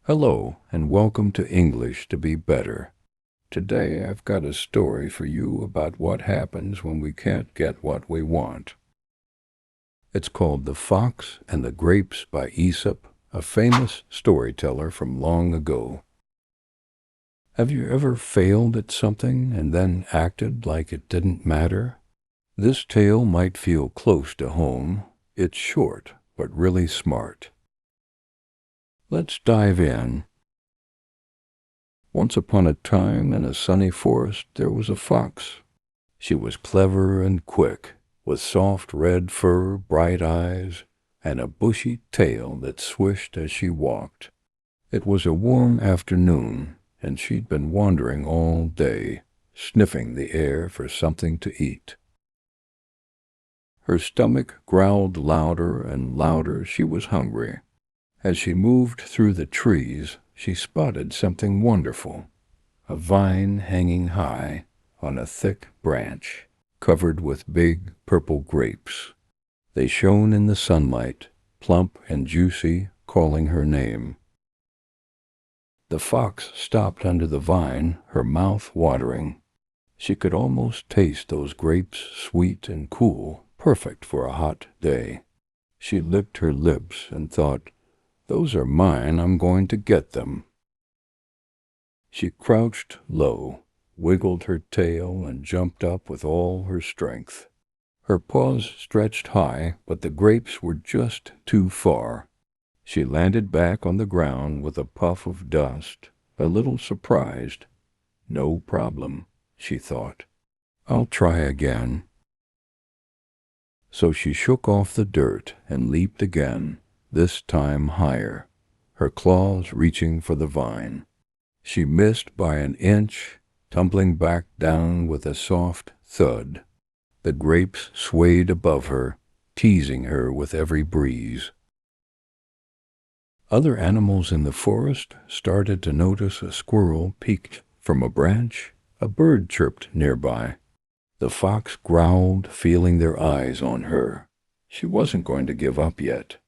Hello, and welcome to English to be Better. Today I've got a story for you about what happens when we can't get what we want. It's called The Fox and the Grapes by Aesop, a famous storyteller from long ago. Have you ever failed at something and then acted like it didn't matter? This tale might feel close to home. It's short, but really smart. Let's dive in. Once upon a time, in a sunny forest, there was a fox. She was clever and quick, with soft red fur, bright eyes, and a bushy tail that swished as she walked. It was a warm afternoon, and she'd been wandering all day, sniffing the air for something to eat. Her stomach growled louder and louder. She was hungry. As she moved through the trees, she spotted something wonderful, a vine hanging high on a thick branch, covered with big purple grapes. They shone in the sunlight, plump and juicy, calling her name. The fox stopped under the vine, her mouth watering. She could almost taste those grapes, sweet and cool, perfect for a hot day. She licked her lips and thought, "Those are mine, I'm going to get them." She crouched low, wiggled her tail, and jumped up with all her strength. Her paws stretched high, but the grapes were just too far. She landed back on the ground with a puff of dust, a little surprised. "No problem," she thought. "I'll try again." So she shook off the dirt and leaped again, this time higher, her claws reaching for the vine. She missed by an inch, tumbling back down with a soft thud. The grapes swayed above her, teasing her with every breeze. Other animals in the forest started to notice a squirrel peeked from a branch. A bird chirped nearby. The fox growled, feeling their eyes on her. She wasn't going to give up yet.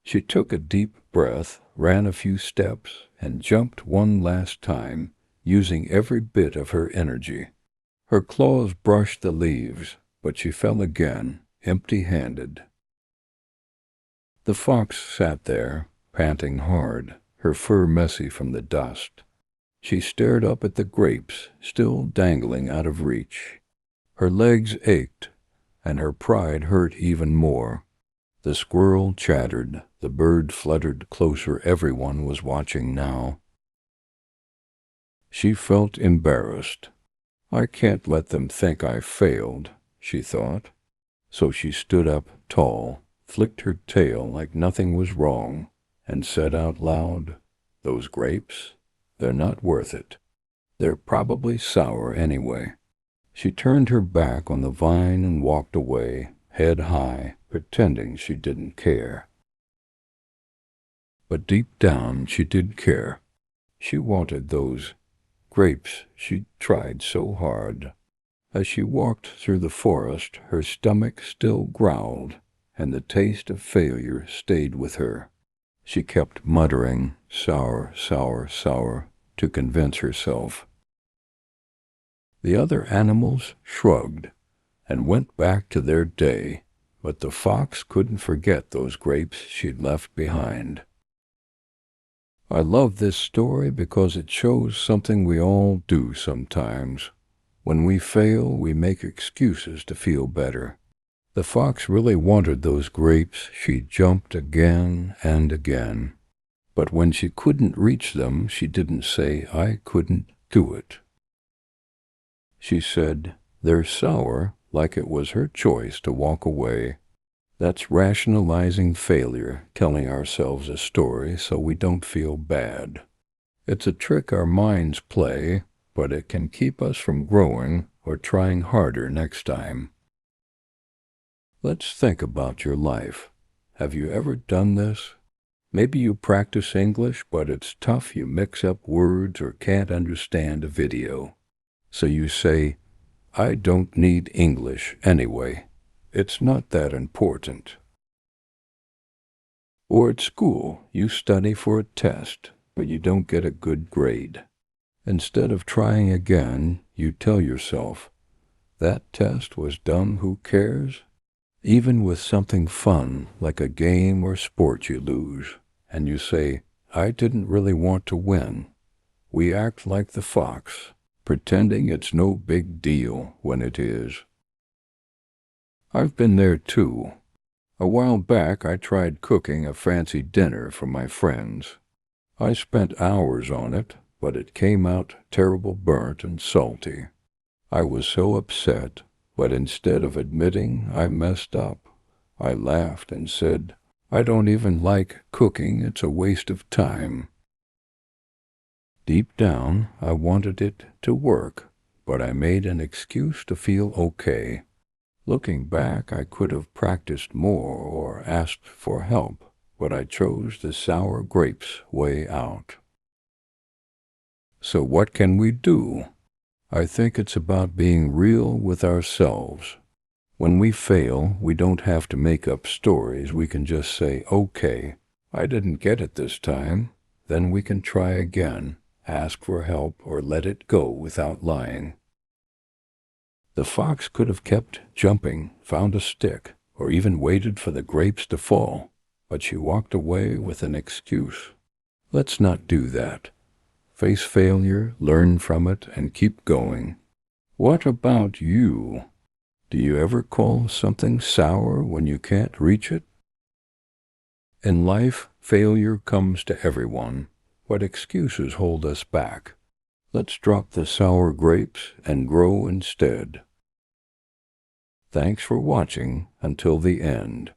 She took a deep breath, ran a few steps, and jumped one last time, using every bit of her energy. Her claws brushed the leaves, but she fell again, empty-handed. The fox sat there, panting hard, her fur messy from the dust. She stared up at the grapes, still dangling out of reach. Her legs ached, and her pride hurt even more. The squirrel chattered, the bird fluttered closer. Everyone was watching now. She felt embarrassed. "I can't let them think I failed," she thought. So she stood up tall, flicked her tail like nothing was wrong, and said out loud, "Those grapes, they're not worth it. They're probably sour anyway." She turned her back on the vine and walked away, head high, pretending she didn't care. But deep down she did care. She wanted those grapes she'd tried so hard. As she walked through the forest, her stomach still growled, and the taste of failure stayed with her. She kept muttering, "Sour, sour, sour," to convince herself. The other animals shrugged and went back to their day, but the fox couldn't forget those grapes she'd left behind. I love this story because it shows something we all do sometimes. When we fail, we make excuses to feel better. The fox really wanted those grapes. She jumped again and again. But when she couldn't reach them, she didn't say, "I couldn't do it." She said, "They're sour," like it was her choice to walk away. That's rationalizing failure, telling ourselves a story so we don't feel bad. It's a trick our minds play, but it can keep us from growing or trying harder next time. Let's think about your life. Have you ever done this? Maybe you practice English, but it's tough. You mix up words or can't understand a video. So you say, "I don't need English anyway. It's not that important." Or at school, you study for a test, but you don't get a good grade. Instead of trying again, you tell yourself, that test was dumb, who cares? Even with something fun, like a game or sport, you lose, and you say, I didn't really want to win. We act like the fox, pretending it's no big deal when it is. I've been there too. A while back I tried cooking a fancy dinner for my friends. I spent hours on it, but it came out terrible burnt and salty. I was so upset, but instead of admitting I messed up, I laughed and said, I don't even like cooking, it's a waste of time. Deep down, I wanted it to work, but I made an excuse to feel okay. Looking back, I could have practiced more or asked for help, but I chose the sour grapes way out. So what can we do? I think it's about being real with ourselves. When we fail, we don't have to make up stories. We can just say, okay, I didn't get it this time. Then we can try again, ask for help, or let it go without lying. The fox could have kept jumping, found a stick, or even waited for the grapes to fall, but she walked away with an excuse. Let's not do that. Face failure, learn from it, and keep going. What about you? Do you ever call something sour when you can't reach it? In life, failure comes to everyone. What excuses hold us back? Let's drop the sour grapes and grow instead. Thanks for watching until the end.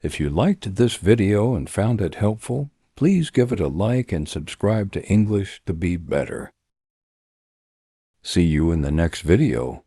If you liked this video and found it helpful, please give it a like and subscribe to English to be better. See you in the next video.